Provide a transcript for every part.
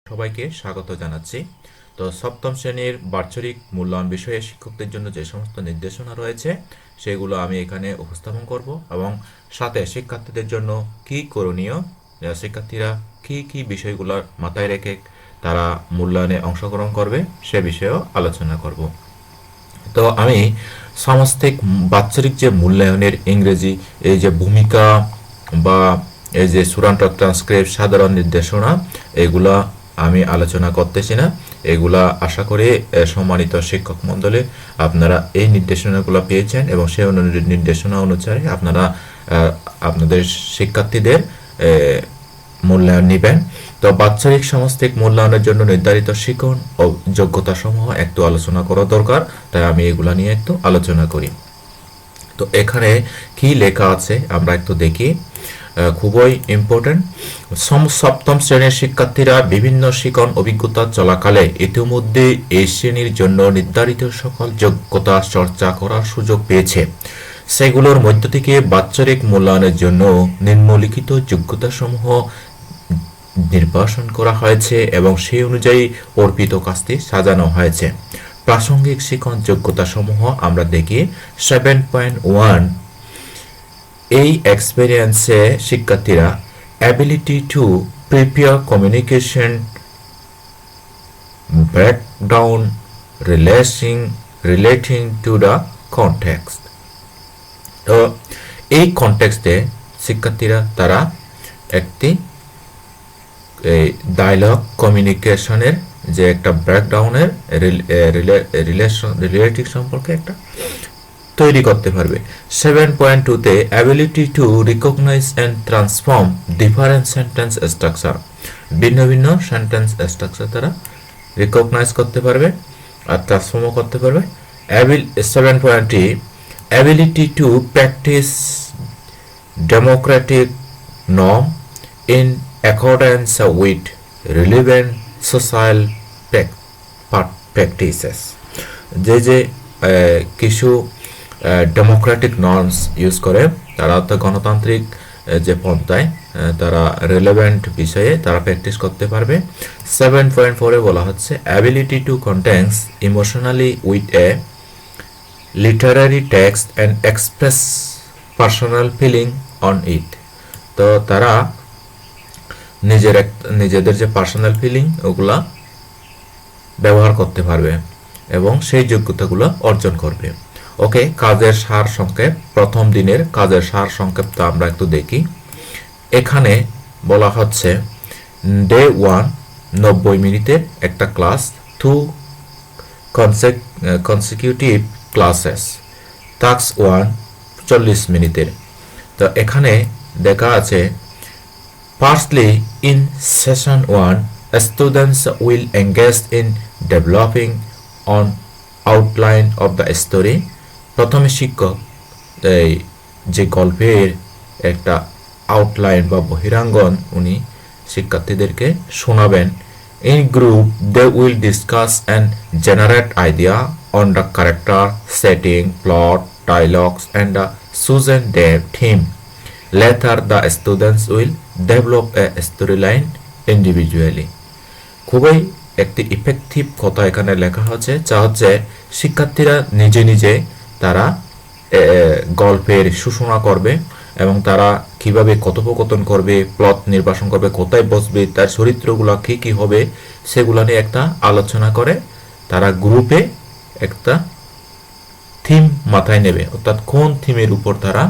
সবাইকে স্বাগত জানাচ্ছি। তো সপ্তম শ্রেণীর বাৎসরিক মূল্যায়ন বিষয়ে শিক্ষকদের জন্য যে সমস্ত নির্দেশনা রয়েছে সেগুলো আমি এখানে উপস্থাপন করব এবং সাথে শিক্ষার্থীদের জন্য কি করণীয়, শিক্ষার্থীরা কি কি বিষয়গুলো মাথায় রেখে তারা মূল্যায়নে অংশগ্রহণ করবে সে বিষয়েও আলোচনা করব। তো আমি সামষ্টিক বাৎসরিক যে মূল্যায়নের ইংরেজি এই যে ভূমিকা বা এই যে চূড়ান্ত ট্রান্সক্রিপ্ট সাধারণ নির্দেশনা এগুলা আমি আলোচনা করতেছি না। এগুলা আশা করি সম্মানিত শিক্ষক মণ্ডলী আপনারা এই নির্দেশনাগুলো পেয়েছেন এবং সেই নির্দেশনা অনুসারে আপনারা আপনাদের শিক্ষার্থীদের মূল্যায়ন নেবেন। তো বাৎসরিক সামষ্টিক মূল্যায়নের জন্য নির্ধারিত শিখন ও যোগ্যতা সমূহ একটু আলোচনা করা দরকার, তাই আমি এগুলা নিয়ে একটু আলোচনা করি। তো এখানে কি লেখা আছে আমরা একটু দেখি, খুবই ইম্পর্টেন্ট। সপ্তম শ্রেণীর শিক্ষার্থীরা বিভিন্ন শিখন অভিজ্ঞতা চলাকালে ইতিমধ্যে এই শ্রেণীর জন্য নির্ধারিত সকল যোগ্যতা চর্চা করার সুযোগ পেয়েছে। সেগুলোর মধ্য থেকে বাৎসরিক মূল্যায়নের জন্য নিম্নলিখিত যোগ্যতাসমূহ নির্বাচন করা হয়েছে এবং সেই অনুযায়ী অর্পিত কাজটি সাজানো হয়েছে। প্রাসঙ্গিক শিখন যোগ্যতাসমূহ আমরা দেখি। 7.1 এই এক্সপেরিয়েন্সে শিক্ষার্থীরা ability to prepare communication breakdown relating to the context. তো এই কনটেক্সটে শিক্ষার্থীরা তারা একটি ডায়লগ কমিউনিকেশনের যে একটা ব্রেকডাউনের রিলেটিভ সম্পর্কে একটা তৈরি করতে পারবে। 7.2-তে ability to recognise and transform different sentence structure, ভিন্ন ভিন্ন সেন্টেন্স স্ট্রাকচার তারা রিকগনাইজ করতে পারবে আর ট্রান্সফর্মও করতে পারবে। 7.3 ability to practice Democratic norm in accordance with relevant social practices, যে কিছু ডেমোক্রেটিক নর্মস ইউজ করে তারা তো গণতান্ত্রিক যে পন্থায় তারা রিলেভেন্ট বিষয়ে তারা প্র্যাকটিস করতে পারবে। 7.4-এ বলা হচ্ছে ability to contends emotionally with a literary text and express personal feeling on it. তো তারা নিজেদের যে পার্সোনাল ফিলিং ওগুলা ব্যবহার করতে পারবে এবং সেই যোগ্যতাগুলো অর্জন করবে। ওকে, কাজের সার সংক্ষেপ। প্রথম দিনের কাজের সার সংক্ষেপটা আমরা একটু দেখি। এখানে বলা হচ্ছে ডে 1 90 মিনিটের একটা ক্লাস, 2 কনসিকিউটিভ ক্লাসেস। টাস্ক 1 40 মিনিটের। তো এখানে দেখা আছে firstly in session 1 students will engage in developing on outline of the story. প্রথমে শিক্ষক এই যে গল্পের একটা আউটলাইন বা বহিরাঙ্গন উনি শিক্ষার্থীদেরকে শোনাবেন। In group they will discuss and generate idea on the character, setting, plot, dialogues and the chosen theme. Later the students will develop a storyline individually. খুবই একটি ইফেক্টিভ কথা এখানে লেখা হচ্ছে, যা হচ্ছে শিক্ষার্থীরা নিজে নিজে তারা গল্পের সূচনা করবে এবং তারা কিভাবে কথোপকথন করবে, প্লট নির্বাচন করবে, কোথায় বসবে, তার চরিত্রগুলো কি কি হবে সেগুলো নিয়ে একটা আলোচনা করে তারা গ্রুপে একটা থিম মাথায় নেবে, অর্থাৎ কোন থিমের উপর তারা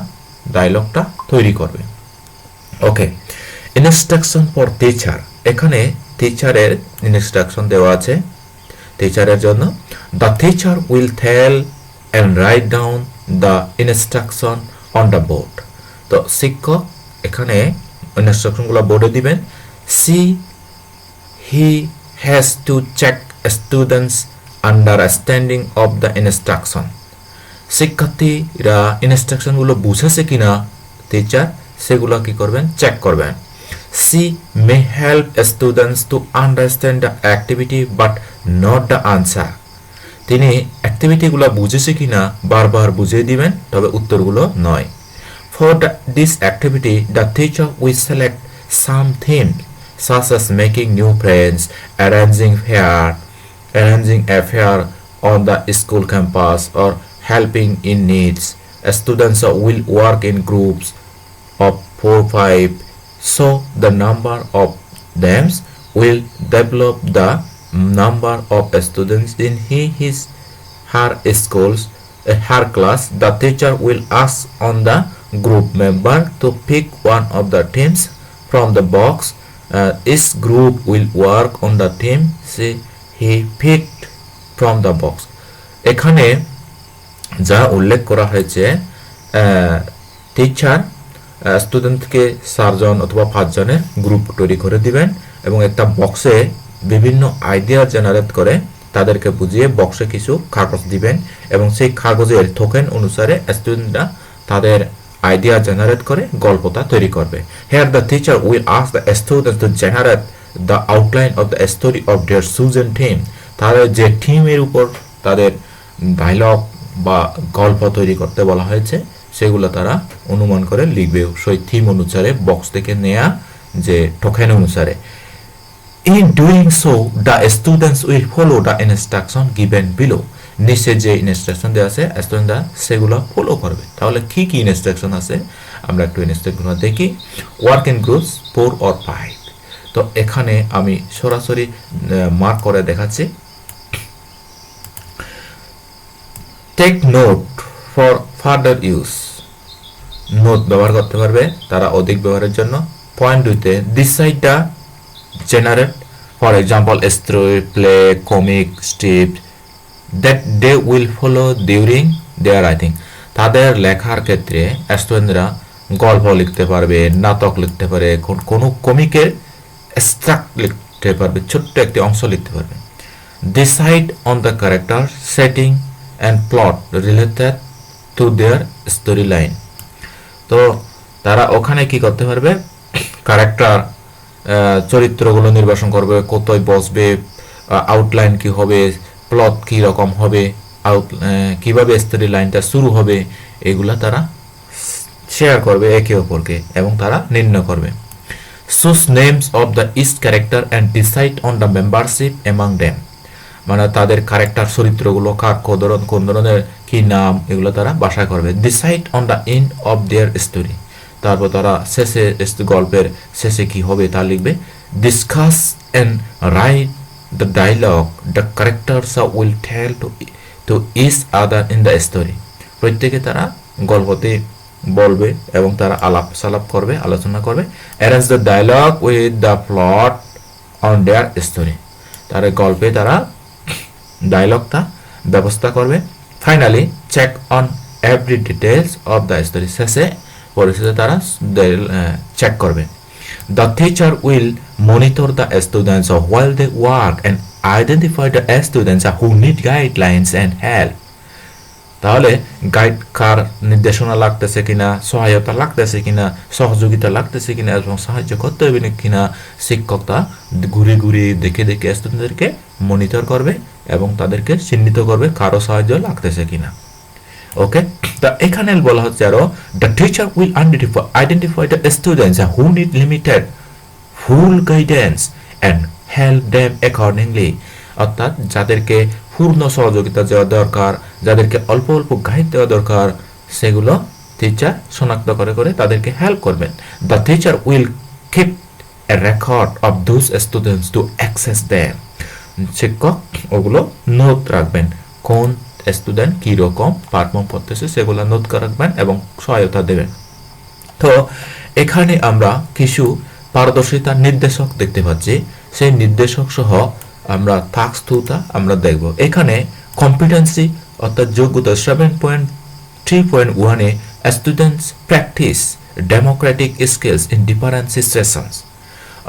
ডায়লগটা তৈরি করবে। Okay, instruction for teacher. এখানে টিচারের ইনস্ট্রাকশন দেওয়া আছে টিচারের জন্য। The teacher will tell and write down the instruction on the board. তো শিক্ষক এখানে ইনস্ট্রাকশনগুলো বোর্ডে দিবেন। He has to check students understanding of the instruction. শিক্ষার্থীরা ইনস্ট্রাকশনগুলো বুঝেছে কিনা টিচার সেগুলো কি করবেন, চেক করবেন। She may help students to understand the activity but not the answer. তিনি অ্যাক্টিভিটিগুলো বুঝেছে কিনা বারবার বুঝিয়ে দিবেন, তবে উত্তরগুলো নয়। For this activity the teacher will select some theme such as making new friends, arranging a fair on the school campus, or helping in needs. Students will work in groups of 4-5, so the number of them will develop the number of students in her schools, her class. The teacher will ask on the group member to pick one of the teams from the box. Each group will work on the team he picked from the box. এখানে যা উল্লেখ করা হয়েছে, teacher স্টুডেন্টকে 4 জন অথবা 5 জনের group তৈরি করে দিবেন এবং একটা বক্সে বিভিন্ন আইডিয়া জেনারেট করে তাদেরকে বুঝিয়ে বক্সে কিছু কাগজ দিবেন এবং সেই কাগজের টোকেন অনুসারে স্টুডেন্টরা তাদের আইডিয়া জেনারেট করে গল্পটা তৈরি করবে। Here the teacher will ask the students to generate the outline of the story of their chosen theme. তাদের যে থিমের উপর তাদের ডায়লগ বা গল্প তৈরি করতে বলা হয়েছে সেগুলো তারা অনুমান করে লিখবে সেই থিম অনুসারে, বক্স থেকে নেয়া যে টোকেন অনুসারে। In doing so, the students will follow the instruction given below. নিচে যে ইনস্ট্রাকশন দেওয়া আছে স্টুডেন্টরা সেগুলো ফলো করবে। তাহলে কি কি ইনস্ট্রাকশন আছে আমরা একটু ইনস্ট্রাকশন দেখি। Work in groups 4 or 5। তো এখানে আমি সরাসরি মার্ক করে দেখাচ্ছি। Take note for further use. Note ব্যবহার করতে পারবে তারা অধিক ব্যবহারের জন্য। পয়েন্ট 2তে decide the generate, for example, story, play, comic strip that they will follow during their writing. তাদের লেখার ক্ষেত্রে স্টুডেন্টরা গল্প লিখতে পারবে, নাটক লিখতে পারে, কোনো কমিকের এক্সট্রাক্ট লিখতে পারবে, ছোট্ট একটি অংশ লিখতে পারবে। Decide on the character, setting and plot related to their story line. তো তারা ওখানে কি করতে পারবে, ক্যারেক্টার চরিত্রগুলো নির্বাচন করবে, কোথায় বসবে, আউটলাইন কি হবে, প্লট কি রকম হবে, কিভাবে স্টোরি লাইনটা শুরু হবে, এগুলা তারা শেয়ার করবে একে অপরকে এবং তারা নির্ণয় করবে। Choose names of the each character and decide on the membership among them. মানে তাদের ক্যারেক্টার চরিত্রগুলো কার কোন ধরনের কি নাম এগুলো তারা বাছাই করবে। Decide on the end of their story. তারপর তারা শেষে গল্পের শেষে কি হবে তা লিখবে। Discuss and write the dialogue the characters will tell to each other in the story. প্রত্যেকে তারা গল্পতে বলবে এবং তারা আলাপ করবে, আলোচনা করবে। Arrange the dialogue with the plot on their story. তারা গল্পে তারা ডায়লগটা ব্যবস্থা করবে। Finally check on every details of the story. শেষে পরিশেষে তারা চেক করবে। The teacher will monitor the students while they work and identify the students who need guidelines and help. তাহলে গাইড কার নির্দেশনা লাগতেছে কিনা, সহায়তা লাগতেছে কিনা, সহযোগিতা লাগতেছে কিনা এবং সাহায্য করতে হবে কিনা শিক্ষকটা ঘুরে ঘুরে দেখে স্টুডেন্টদেরকে মনিটর করবে এবং তাদেরকে চিহ্নিত করবে কারো সাহায্য লাগতেছে কিনা। ওকে, তা এখানে বলা হচ্ছে আরো the teacher will identify the students who need limited full guidance and help them accordingly. অর্থাৎ যাদেরকে পূর্ণ সহযোগিতা দেওয়া দরকার, যাদেরকে অল্প অল্প গাইড দেওয়া দরকার, সেগুলো টিচার শনাক্ত করে তাদেরকে হেল্প করবেন। The teacher will keep A record of those students to access them. শিক্ষক ওগুলো নোট রাখবেন, কোন স্টুডেন্ট কি রকম পারফর্ম করতেছে সেগুলো নোট করে রাখবেন এবং সহায়তা দেবেন। তো এখানে আমরা কিছু পারদর্শিতা নির্দেশক দেখতে পাচ্ছি। সেই নির্দেশক সহ আমরা টাস্ক 2টা আমরা দেখব। এখানে কম্পিটেন্সি অর্থাৎ যোগ্যতা 7.3.1 এ students practice democratic skills in different situations.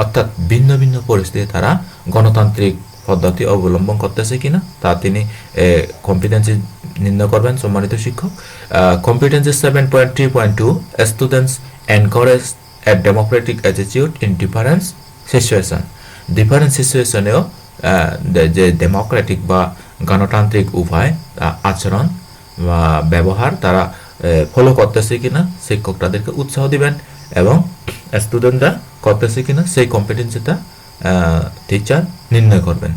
অর্থাৎ ভিন্ন ভিন্ন পরিস্থিতিতে তারা গণতান্ত্রিক পদ্ধতি অবলম্বন করতেছে কিনা তা তিনি কম্পিটেন্সি নির্ণয় করবেন সম্মানিত শিক্ষক। Competency 7.3.2 students encourage a democratic attitude in different situation. Different সিচুয়েশনেও যে ডেমোক্রেটিক বা গণতান্ত্রিক উপায় আচরণ বা ব্যবহার তারা ফলো করতেছে কিনা শিক্ষক তাদেরকে উৎসাহ দিবেন এবং স্টুডেন্টরা করতেছে কিনা সেই কম্পিটেন্সিটা টিচার নির্ণয় করবেন।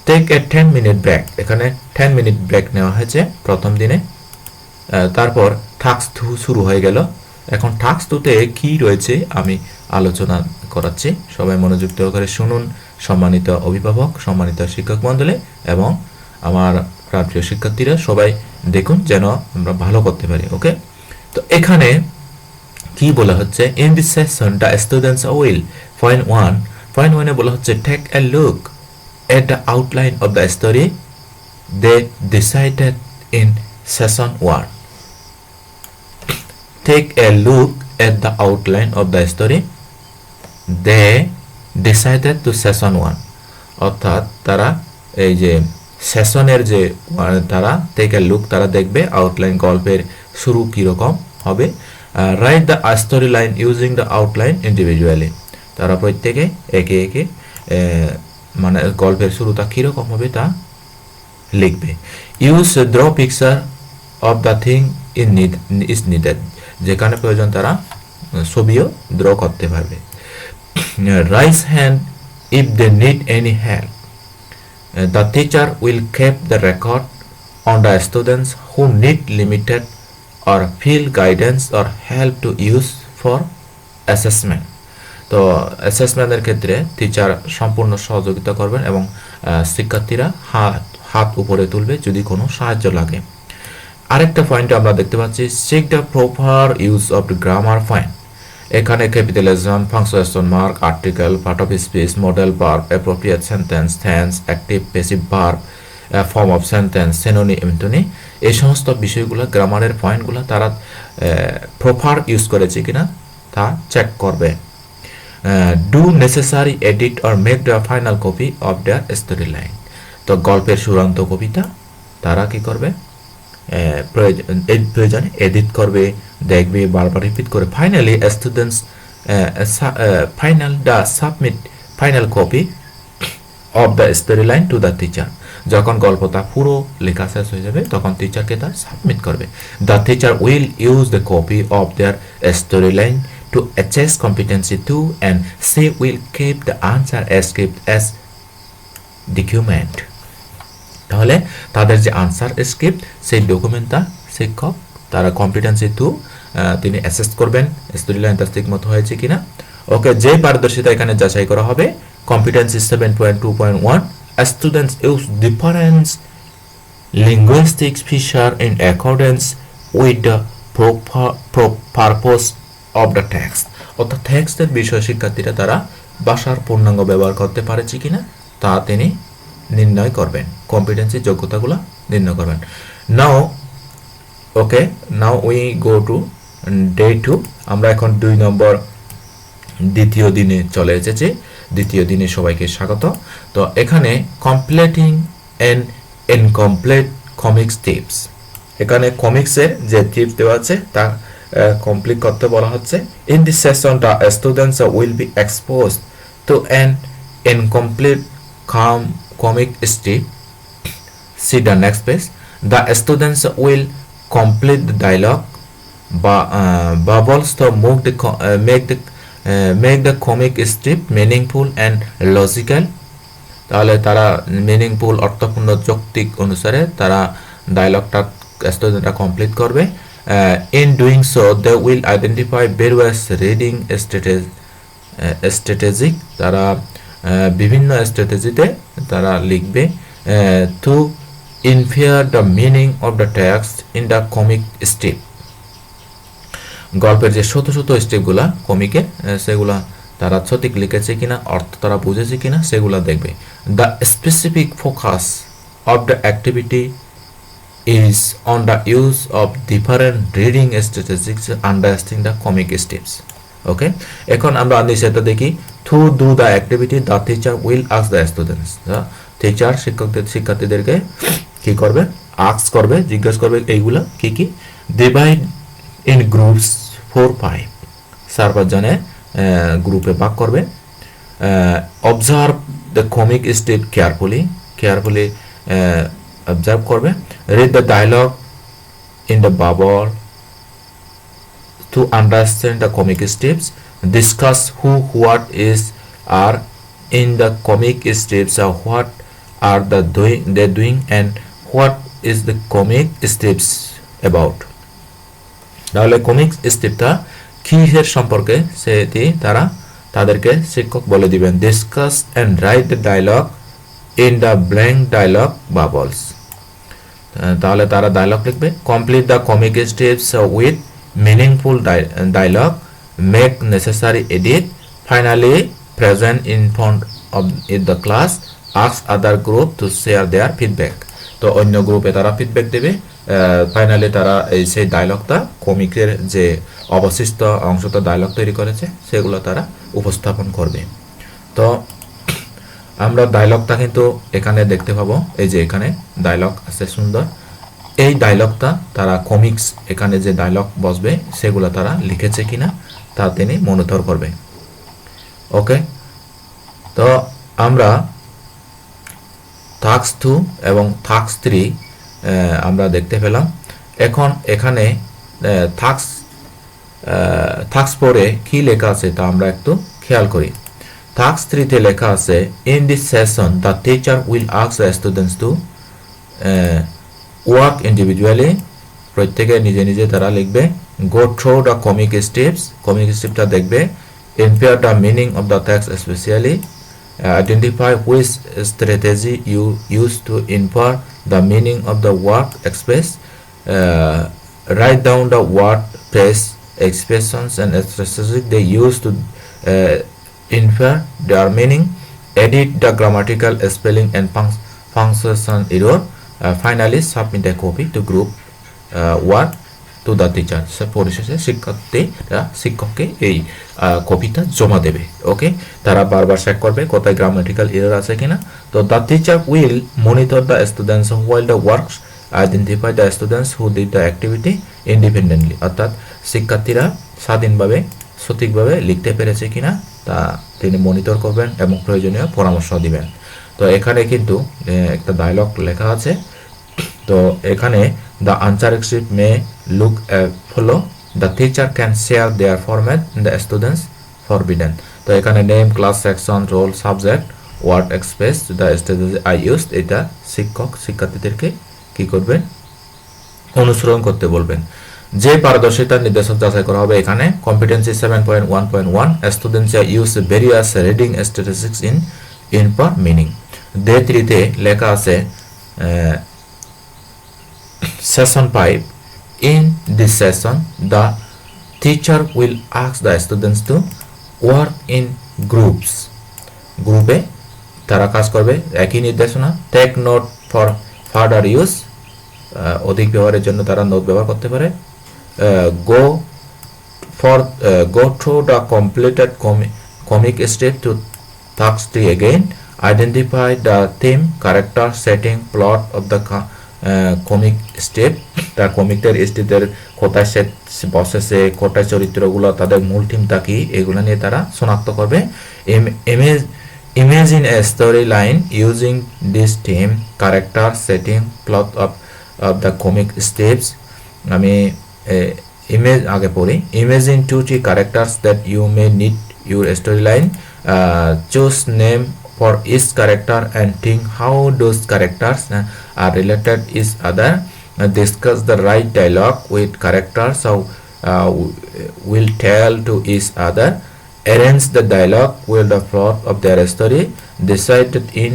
টেক এ 10 মিনিট ব্রেক, এখানে 10 মিনিট ব্রেক নেওয়া হয়েছে প্রথম দিনে। তারপর টাস্ক 2 শুরু হয়ে গেল। এখন টাস্ক 2তে কি রয়েছে আমি আলোচনা করাচ্ছি, সবাই মনোযোগ সহকারে শুনুন। সম্মানিত অভিভাবক, সম্মানিত শিক্ষক মণ্ডলী এবং আমার প্রিয় শিক্ষার্থীরা সবাই দেখুন যেন আমরা ভালো করতে পারি। ওকে, তো এখানে কি বলা হচ্ছে, in this session the students will point 1 এ বলা হচ্ছে take a look at the outline of the story they decided in session 1। Take a look at the outline of the story they decided to session 1, অর্থাৎ তারা এই যে সেশনের যে তারা টেক এ লুক, তারা দেখবে আউটলাইন, গল্পের শুরু কীরকম হবে। Write the story line using the outline individually, তারা প্রত্যেকে একে একে মানে গল্পের শুরুটা কীরকম হবে তা লিখবে। Use draw picture of the thing is needed, যেখানে প্রয়োজন তারা ছবিও ড্র করতে পারবে। Raise hand if they need any help, the teacher will keep the record on the students who need limited or feel guidance or help to use for assessment. তো অ্যাসেসমেন্টের ক্ষেত্রে teacher সম্পূর্ণ সহযোগিতা করবেন এবং শিক্ষার্থীরা হাত উপরে তুলবে যদি কোনো সাহায্য লাগে। আরেকটা পয়েন্ট আমরা দেখতে পাচ্ছি, check the proper use of the grammar point. এখানে capitalisation, punctuation mark, article, part of speech, model verb, appropriate sentence, tense, active passive verb, form of sentence, synonym, antonym, এই সমস্ত বিষয়গুলো গ্রামারের পয়েন্টগুলো তারা প্রপার ইউজ করেছে কিনা তা চেক করবে। Do necessary edit or make the final copy of their story line. তো গল্পের চূড়ান্ত কবিতা তারা কি করবে, প্রয়োজনে এডিট করবে, দেখবে, বারবার রিপিট করে। Finally students submit final copy of the story line to the teacher. যখন গল্পটা পুরো লেখা শেষ হয়ে যাবে তখন টিচারকে তা সাবমিট করবে। The teacher will use the copy of their story line to assess competency too, and she will keep the answer as script as document. তাহলে তাদের যে আনসার স্ক্রিপ্ট সেই ডকুমেন্টটা শিক্ষক তারা কম্পিটেন্সি টু তিনি অ্যাসেস করবেন স্টোরি লাইনটা ঠিক মতো হয়েছে কিনা। ওকে, যে পারদর্শিতা এখানে যাচাই করা হবে, competency 7.2.1 students use different linguistic feature in accordance with the purpose of the text. অর্থাৎ টেক্সটের বিষয় শিক্ষার্থীরা তারা ভাষার পূর্ণাঙ্গ ব্যবহার করতে পারেছে কিনা তা তিনি নির্ণয় করবেন, কম্পিটেন্সি যোগ্যতাগুলো নির্ণয় করবেন। Now we go to day 2। আমরা এখন 2 নম্বর দ্বিতীয় দিনে চলে এসেছি। দ্বিতীয় দিনে সবাইকে স্বাগত। তো এখানে completing and incomplete comics tips, এখানে কমিক্সের যে টিপস দেওয়া আছে তা কমপ্লিট করতে বলা হচ্ছে। In this session the students will be exposed to an incomplete comic strip. See the next page. The students will complete the dialogue bubbles to make the comic strip meaningful and logical. তাহলে তারা meaningful অর্থপূর্ণ যৌক্তিক অনুসারে তারা ডায়লগটা স্টুডেন্টরা complete করবে। In doing so they will identify various reading strategic, তারা বিভিন্ন স্ট্র্যাটেজিতে তারা লিখবে to infer the meaning of the text in the comic strip. গল্পের যে ছোট ছোট স্ট্রিপগুলা কমিকের সেগুলা তারা সঠিক লিখেছে কিনা, অর্থ তারা বুঝেছে কিনা সেগুলা দেখবে। The specific focus of the activity is on the use of different reading strategies understanding the comic strips. Okay, এখন আমরা নিচেটা দেখি। Through do the activity the teacher will ask the students. Teacher শিক্ষার্থীদেরকে কি করবে, আস্ক করবে, জিজ্ঞেস করবে এইগুলা কি কি। ডিভাইড ইন গ্রুপস 4-5, 4-5 জনের গ্রুপে ভাগ করবে। Observe the comic strip carefully observe করবে। Read the dialogue in the bubble to understand the comic strips. discuss who, what is, are in the comic strips, what are they doing, and what is the comic strips about. তাহলে comic স্ট্রিপটা কিসের সম্পর্কে সেটি তাদেরকে শিক্ষক বলে দিবেন। Discuss and write the dialogue in the blank dialogue bubbles, তাহলে তারা ডায়লগ লিখবে। Complete the comic strips with meaningful dialogue, make necessary edit, finally present in front of the class, ask other group to share their feedback. তো অন্য গ্রুপে তারা feedback দেবে। Finally তারা সেই ডায়লগটা, কমিকের যে অবশিষ্ট অংশটা ডায়লগ তৈরি করেছে সেগুলো তারা উপস্থাপন করবে। তো আমরা ডায়লগটা কিন্তু এখানে দেখতে পাবো, এই যে এখানে ডায়লগ আছে সুন্দর। এই ডায়লগটা তারা কমিক্স এখানে যে ডায়লগ বসবে সেগুলো তারা লিখেছে কিনা তা তিনি মনিটর করবে। ওকে, তো আমরা টাস্ক 2 এবং টাস্ক 3 আমরা দেখতে পেলাম। এখন এখানে টাস্ক 4-এ কি লেখা আছে তা আমরা একটু খেয়াল করি। টাস্ক 3-তে লেখা আছে, in this session the teacher will ask the students to work individually, প্রত্যেকে নিজে নিজে তারা লিখবে। Go through the comic strips, comic স্ট্রিপটা দেখবে। Infer the meaning of the text specially, identify which strategy you use to infer the meaning of the word expressed, write down the word phrase expressions and strategies they use to infer their meaning, edit the grammatical spelling and punctuation error, finally submit a copy to group work to the teacher. পরিশেষে শিক্ষককে এই কপিটা জমা দেবে। ওকে, তারা বারবার check করবে কোথায় গ্রামাটিক্যাল এরর আছে কিনা। তো the teacher will monitor the students while the works, identify the students who did the activity independently, অর্থাৎ শিক্ষার্থীরা স্বাধীনভাবে সঠিকভাবে লিখতে পেরেছে কিনা তা তিনি মনিটর করবেন এবং প্রয়োজনীয় পরামর্শ দিবেন। তো এখানে কিন্তু একটা ডায়লগ লেখা আছে। তো এখানে the answer script may look follow, the teacher can share their format in the students forbidden. তো এখানে name, class, section, roll, subject, word express, the strategy I used, এটা শিক্ষার্থীদেরকে কি করবেন, অনুসরণ করতে বলবেন। যে পারদর্শিতার নির্দেশক যাচাই করা হবে এখানে competency 7.1.1 students use various reading strategies in infer meaning. Day 3-তে লেখা আছে Session 5. In this session, the teacher will ask the students to work in groups. গ্রুপে তারা কাজ করবে, একই নির্দেশনা। Take note for further use, অধিক ব্যবহারের জন্য তারা নোট ব্যবহার করতে পারে। go through the completed comic strip to task 3 again. Identify the theme, character, setting, plot of the comic step, তার কমিকটার স্টেপের কোথায় সেট বসেছে, কোথায় চরিত্রগুলো, তাদের মূল থিমটা কি, এগুলো নিয়ে তারা শনাক্ত করবে। Imagine a story line using this theme, character, setting, plot of the comic steps. আমি ইমেজ আগে পড়ি। Imagine 2 characters that you may need your story line, choose name for each character and think how those characters are related each other. Discuss the right dialogue with characters how will tell to each other. Arrange the dialogue with the plot of their story. Decide in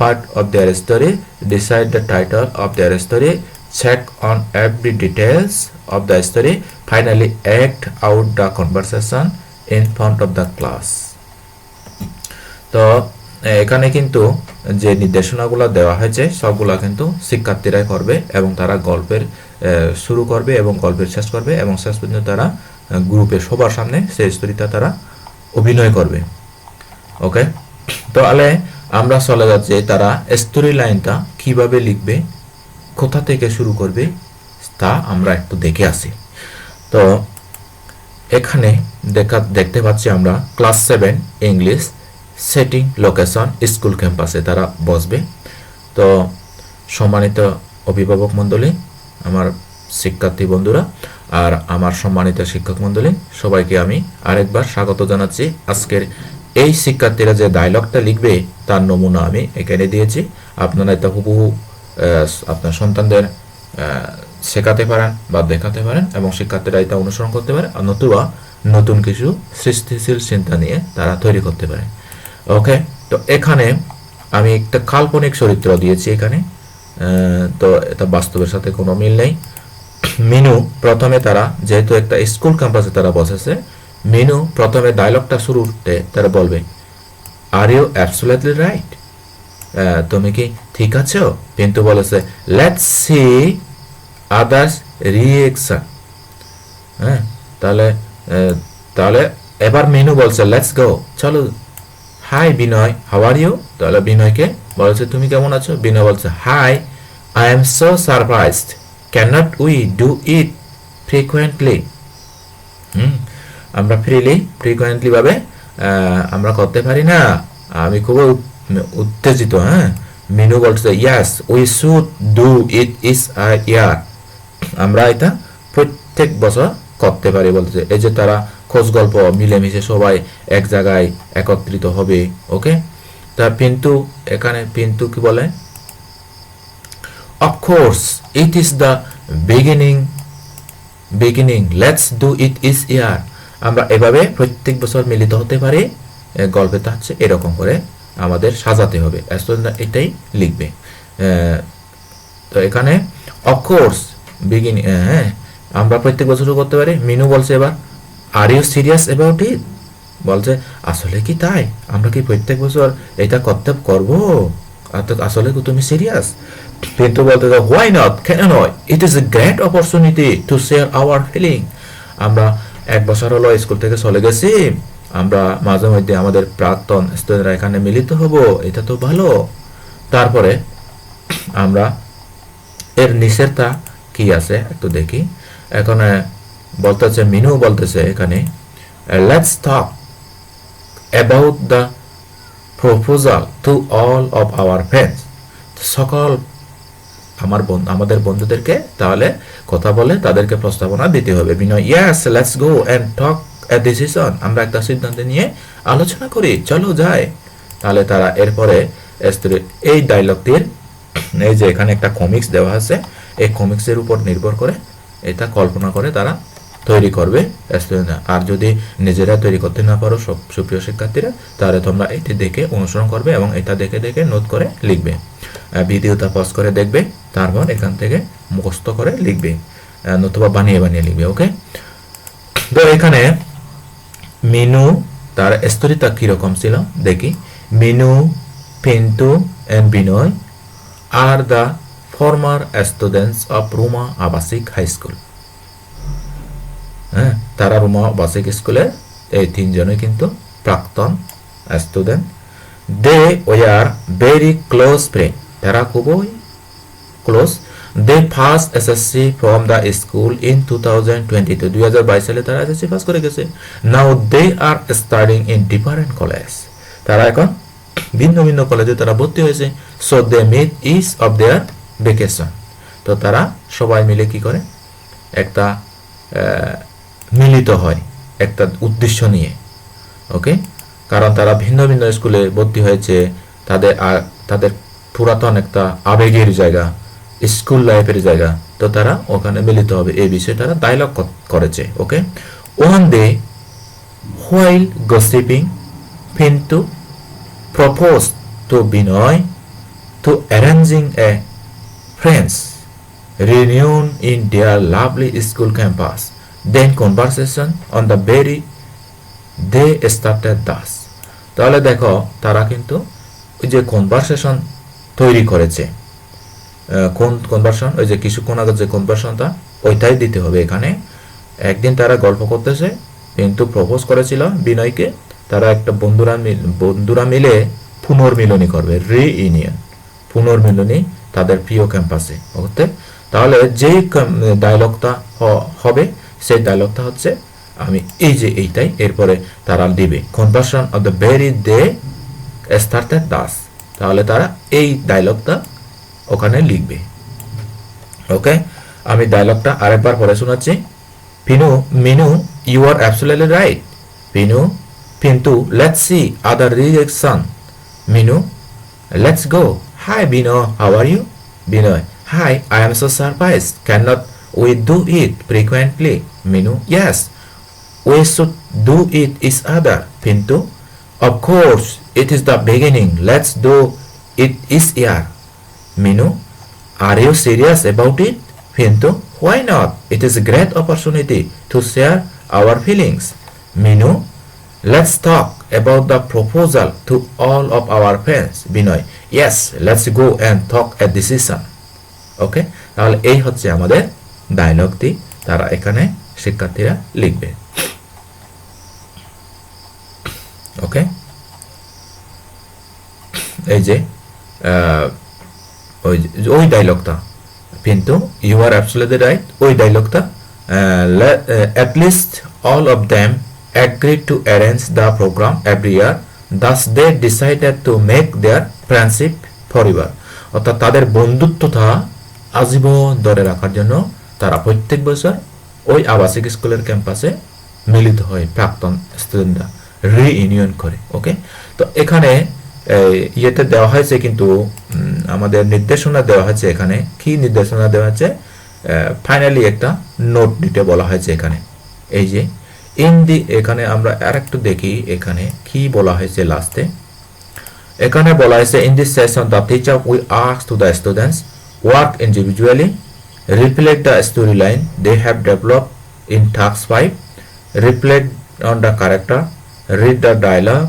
part of their story. Decide the title of their story. Check on every details of the story. Finally act out the conversation in front of the class. তো এখানে কিন্তু যে নির্দেশনাগুলো দেওয়া হয়েছে সবগুলা কিন্তু শিক্ষার্থীরাই করবে এবং তারা গল্পের শুরু করবে এবং গল্পের শেষ করবে এবং শেষ পর্যন্ত তারা গ্রুপে সবার সামনে সেই স্টোরিটা তারা অভিনয় করবে। ওকে, তাহলে আমরা চলে যাচ্ছি তারা স্টোরি লাইনটা কিভাবে লিখবে, কোথা থেকে শুরু করবে তা আমরা একটু দেখে আসি। তো এখানে দেখতে পাচ্ছি আমরা class 7 English, setting, location, school ক্যাম্পাসে তারা বসবে। তো সম্মানিত অভিভাবক মণ্ডলী, আমার শিক্ষার্থী বন্ধুরা আর আমার সম্মানিত শিক্ষক মণ্ডলী, সবাইকে আমি আরেকবার স্বাগত জানাচ্ছি। আজকের এই শিক্ষার্থীরা যে ডায়লগটা লিখবে তার নমুনা আমি এখানে দিয়েছি। আপনারা এটা হুবহু আপনার সন্তানদের শেখাতে পারেন বা দেখাতে পারেন এবং শিক্ষার্থীরা এটা অনুসরণ করতে পারে, নতুবা নতুন কিছু সৃষ্টিশীল চিন্তা নিয়ে তারা তৈরি করতে পারে। ওকে, তো এখানে আমি একটা কাল্পনিক চরিত্র দিয়েছি এখানে, তো এটা বাস্তবের সাথে কোনো মিল নেই। মিনু প্রথমে, তারা যেহেতু একটা স্কুল ক্যাম্পাসে তারা বসেছে, মিনু প্রথমে ডায়লগটা শুরুতে তারা বলবে, আর ইউ অ্যাবসলিউটলি রাইট, তুমি কি ঠিক আছো? কিন্তু বলেছে লেটস সি আদার্স রিঅ্যাকশন। হ্যাঁ, তাহলে তাহলে এবার মিনু বলছে লেটস গো, চলো। Hi Binoy, how are you? তাহলে বিনয়কে বলেছে তুমি কেমন আছো? বিনয় বলছে hi, I am so surprised, can't we do it frequently? আমরা ফ্রিকুয়েন্টলি ভাবে আমরা করতে পারি না? আমি খুব উত্তেজিত। হ্যাঁ, মিনু বলছে yes we should do it this year, আমরা এটা প্রত্যেক বছর করতে পারি বলছে। এই যে তারা খোঁজ গল্প মিলেমিশে সবাই এক জায়গায় একত্রিত হবে। ওকে, তা পিন্টু, এখানে পিন্টু কি বলে, of course it is the beginning let's do it this year, আমরা এভাবে প্রত্যেক বছর মিলিত হতে পারি। গল্পটা হচ্ছে এরকম করে আমাদের সাজাতে হবে, এটাই লিখবে। তো এখানে অফকোর্স বিগিনিং, হ্যাঁ আমরা প্রত্যেক বছর করতে পারি। মিনু বলছে এবার are you serious about it, বলছে আসলে কি তাই? আমরা কি প্রত্যেক বছর এটা করবো? আসলে কি তুমি সিরিয়াস? কিন্তু বলতে হোয়াই নট, কেন নয়, it is a great opportunity to share our feeling, আমরা এক বছর হলো স্কুল থেকে চলে গেছি, আমরা মাঝে মধ্যে আমাদের প্রাক্তন স্টুডেন্টরা এখানে মিলিত হব, এটা তো ভালো। তারপরে আমরা এর নিচেরটা কি আছে একটু দেখি। এখন বলতেছে, মিনু বলতেছে এখানে let's talk about the proposal to all of our friends, সকল আমাদের বন্ধুদেরকে তাহলে কথা বলে তাদেরকে প্রস্তাবনা দিতে হবে। Binoy yes let's go and talk a decision, আমরা একটা সিদ্ধান্ত নিয়ে আলোচনা করি, চলো যাই। তাহলে তারা এরপরে এই ডায়লগটির, এই যে এখানে একটা কমিক্স দেওয়া আছে, এই কমিক্সের উপর নির্ভর করে এটা কল্পনা করে তারা তৈরি করবে স্টুডেন্টরা। আর যদি নিজেরা তৈরি করতে না পারো সুপ্রিয় শিক্ষার্থীরা, তাহলে তোমরা এটি দেখে অনুসরণ করবে এবং এটা দেখে দেখে নোট করে লিখবে। ভিডিওটা পজ করে দেখবে, তারপর এখান থেকে মুখস্থ করে লিখবে, নতুবা বানিয়ে বানিয়ে লিখবে। ওকে, তো এখানে মিনু তার স্টোরিটা কিরকম ছিল দেখি। Minu, Pintu and Binoy are the former students of Ruma Abasik high school. হ্যাঁ, তারা রুমা আবাসিক স্কুলের এই তিনজনে কিন্তু প্রাক্তন student. They were very close friend, তারা খুবই close. They first SSC from the school in 2022, 2022 সালে তারা এসএসসি পাস করে গেছে। Now they are studying in different college, তারা এখন ভিন্ন ভিন্ন কলেজে তারা ভর্তি হয়েছে। So they meet each of their vacation, তো তারা সবাই মিলে কি করে একটা মিলিত হয় একটা উদ্দেশ্য নিয়ে। ওকে, কারণ তারা ভিন্ন ভিন্ন স্কুলে ভর্তি হয়েছে, তাদের পুরাতন একটা আবেগের জায়গা, স্কুল লাইফের জায়গা, তো তারা ওখানে মিলিত হবে, এই বিষয়ে তারা ডায়লগ করেছে। Okay, one day while gossiping Pintu propose to Binoy to arranging a friends reunion in their lovely school campus. Then conversation on the very day started thus. তাহলে দেখো তারা কিন্তু ওই যে কনভারসেশন তৈরি করেছে, কোন কনভারসেশন, ওই যে কিছুক্ষণ আগে যে কনভারসেশনটা ওইটাই দিতে হবে এখানে। একদিন তারা গল্প করতেছে, কিন্তু প্রপোজ করেছিল বিনয়কে, তারা একটা বন্ধুরা মিলে পুনর্মিলনী করবে, রিইউনিয়ন, পুনর্মিলনী তাদের প্রিয় ক্যাম্পাসে। ওকে, তাহলে যেই ডায়লগটা হবে সেই ডায়লগটা হচ্ছে আমি এই যে এইটাই এরপরে তারা দিবে, conversation of the very day started Das, তাহলে তারা এই ডায়লগটা ওখানে লিখবে। ওকে, আমি ডায়লগটা আরেকবার পড়ে শোনাচ্ছি। Minu, you are absolutely right. Pintu, let's see other reaction. Minu, let's go. Hi Bino, how are you? Binoy, hi, I am so surprised. Cannot we do it frequently? Minu, yes, we should do it each other. Pintu, of course, it is the beginning. Let's do it each year. Minu, are you serious about it? Pintu, why not? It is a great opportunity to share our feelings. Minu, let's talk about the proposal to all of our friends. Binoy, yes, let's go and talk a decision. ওকে, তাহলে এই হচ্ছে আমাদের ডায়লগটি, তারা এখানে শিক্ষার্থীরা লিখবে। ওকে, এই যে ওই ডায়লগটা, কিন্তু ইউ আর অ্যাবসলিউটলি রাইট, ওই ডায়লগটা at least all of them agreed to arrange the program every year. Thus they decided to make their friendship forever. অর্থাৎ তাদের বন্ধুত্বটা আজীবন ধরে রাখার জন্য তারা প্রত্যেক বছর ওই আবাসিক স্কুলের ক্যাম্পাসে মিলিত হয়, প্রাক্তন স্টুডেন্টরা রিইউনিয়ন করে। ওকে, তো এখানে ইয়েতে দেওয়া হয়েছে, কিন্তু আমাদের নির্দেশনা দেওয়া হয়েছে। এখানে কি নির্দেশনা দেওয়া হয়েছে? ফাইনালি একটা নোট দিতে বলা হয়েছে এখানে। এই যে এখানে আমরা আরেকটু দেখি এখানে কি বলা হয়েছে লাস্টে। এখানে বলা হয়েছে, in this session the teacher will ask to the students work individually, reflect the storyline they have developed in task 5, reflect on the character, read the dialogue,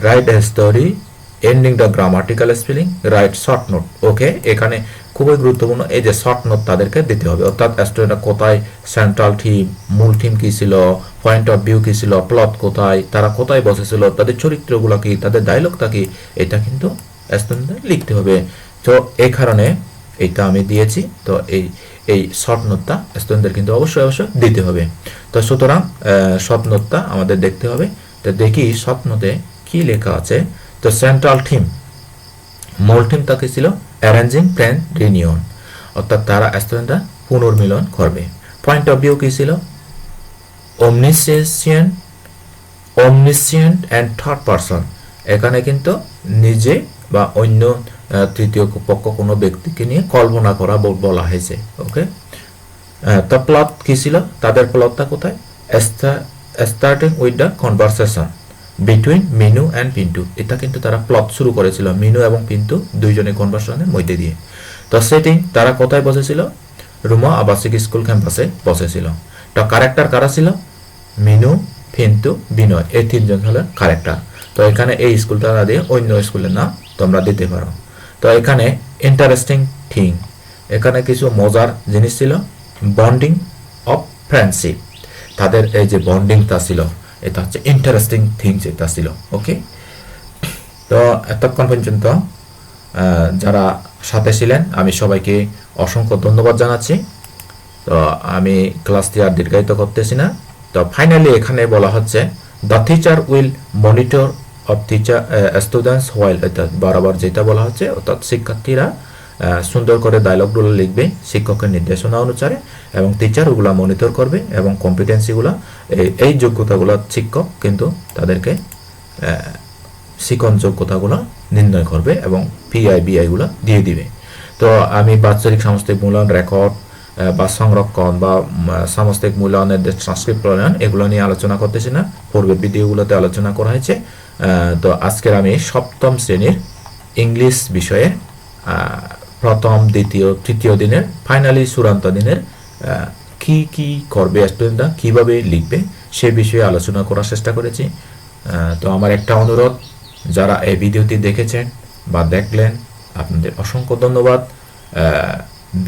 write a story, ending the grammatical spelling, write short note. ওকে, এখানে খুবই গুরুত্বপূর্ণ এই যে short note তাদেরকে দিতে হবে, অর্থাৎ স্টুডেন্টরা কোথায় সেন্ট্রাল থিম, মূল থিম কী ছিল, পয়েন্ট অফ ভিউ কী ছিল, প্লট কোথায়, তারা কোথায় বসেছিল, তাদের চরিত্রগুলো কি, তাদের ডায়লগটা কি, এটা কিন্তু স্টুডেন্টদের লিখতে হবে। তো এই কারণে এইটা আমি দিয়েছি। তো এই শর্ট নোটটা স্টুডেন্টদের কিন্তু অবশ্যই দিতে হবে। তো সুতরাং শর্ট নোটটা আমাদের দেখতে হবে। তো দেখি শর্ট নোটে কি লেখা আছে। তো সেন্ট্রাল থিম, মূল থিমটা কি ছিল? অ্যারেঞ্জিং ফ্রেন্ড রিউনিয়ন, অর্থাৎ তারা স্টুডেন্টরা পুনর্মিলন করবে। পয়েন্ট অফ ভিউ কি ছিল? omniscient অ্যান্ড থার্ড পারসন, এখানে কিন্তু নিজে বা অন্য তৃতীয় পক্ষ কোনো ব্যক্তিকে নিয়ে কল্পনা করা বলা হয়েছে। ওকে, তো প্লট কি ছিল? তাদের প্লটটা কোথায়? Starting with the conversation between Minu and Pintu, এটা কিন্তু তারা প্লট শুরু করেছিল মিনু এবং পিন্টু দুইজনের কনভারসেশনের মধ্যে দিয়ে। তো সেটিং, তারা কোথায় বসেছিল? রুমা আবাসিক স্কুল ক্যাম্পাসে বসেছিল। তো ক্যারেক্টার কারা ছিল? মিনু, পিন্টু, বিনয়, এই তিনজন হলেন ক্যারেক্টার। তো এখানে এই স্কুলটা না দিয়ে অন্য স্কুলের নাম তোমরা দিতে পারো। তো এখানে ইন্টারেস্টিং থিং, এখানে কিছু মজার জিনিস ছিল। বন্ডিং অফ ফ্রেন্ডশিপ, তাদের এই যে বন্ডিংটা ছিল, এটা হচ্ছে ইন্টারেস্টিং থিং যেটা ছিল। ওকে, তো এতক্ষণ পর্যন্ত যারা সাথে ছিলেন আমি সবাইকে অসংখ্য ধন্যবাদ জানাচ্ছি। তো আমি ক্লাসটি আর দীর্ঘায়িত করতেছি না। তো ফাইনালি এখানে বলা হচ্ছে, the teacher will monitor of teacher students while, অর্থাৎ বরাবর যেটা বলা হচ্ছে, অর্থাৎ শিক্ষার্থীরা সুন্দর করে ডায়লগগুলো লিখবে শিক্ষকের নির্দেশনা অনুসারে, এবং টিচার ওগুলো মনিটর করবে এবং কম্পিটেন্সিগুলো, এই যোগ্যতাগুলো শিক্ষক কিন্তু তাদেরকে শিখন যোগ্যতাগুলো নির্ণয় করবে এবং PI/BI-গুলো দিয়ে দিবে। তো আমি বাৎসরিক সামষ্টিক মূল্যায়ন রেকর্ড বা সংরক্ষণ বা সামষ্টিক মূল্যায়নের যে ট্রান্সক্রিপ্ট প্রণয়ন, এগুলো নিয়ে আলোচনা করতেছি না, পূর্বের ভিডিওগুলোতে আলোচনা করা হয়েছে। তো আজকের আমি সপ্তম শ্রেণীর ইংলিশ বিষয়ে প্রথম, দ্বিতীয়, তৃতীয় দিনের ফাইনালি চূড়ান্ত দিনের কি করবে স্টুডেন্টরা, কিভাবে লিখবে সে বিষয়ে আলোচনা করার চেষ্টা করেছি। তো আমার একটা অনুরোধ, যারা এই ভিডিওটি দেখেছেন বা দেখলেন আপনাদের অসংখ্য ধন্যবাদ।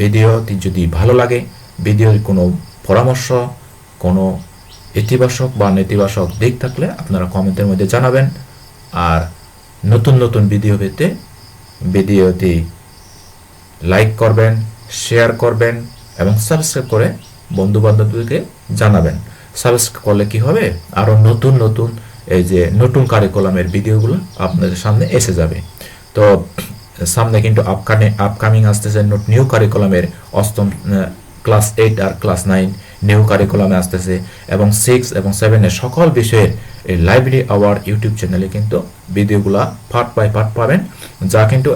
ভিডিওটি যদি ভালো লাগে, ভিডিওর কোনো পরামর্শ, কোনো ইতিবাচক বা নেতিবাচক দিক থাকলে আপনারা কমেন্টের মধ্যে জানাবেন। আর নতুন নতুন ভিডিও পেতে ভিডিওটি লাইক করবেন, শেয়ার করবেন এবং সাবস্ক্রাইব করে বন্ধু বান্ধবদেরকে জানাবেন। সাবস্ক্রাইব করলে কি হবে, আরও নতুন নতুন এই যে নতুন কারিকুলামের ভিডিওগুলো আপনাদের সামনে এসে যাবে। তো সামনে কিন্তু আপকামিং আসতেছে নিউ কারিকুলামের অষ্টম ক্লাস 8 আর ক্লাস 9 নিউ কারিকুলামে আসতেছে, এবং 6 এবং 7 এর সকল বিষয়ের এই লাইব্রেরি আওয়ার ইউটিউব চ্যানেলে কিন্তু ভিডিওগুলা পার্ট বাই পার্ট পাবেন, যা কিন্তু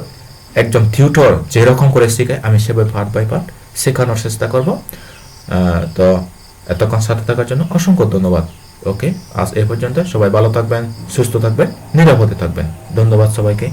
একজন টিউটর যেরকম করে শেখায় আমি সেভাবে পার্ট বাই পার্ট শেখানোর চেষ্টা করব। তো এতক্ষণ সাথে থাকার জন্য অসংখ্য ধন্যবাদ। ওকে, আজ এই পর্যন্ত। সবাই ভালো থাকবেন, সুস্থ থাকবেন, নিরাপদে থাকবেন। ধন্যবাদ সবাইকে।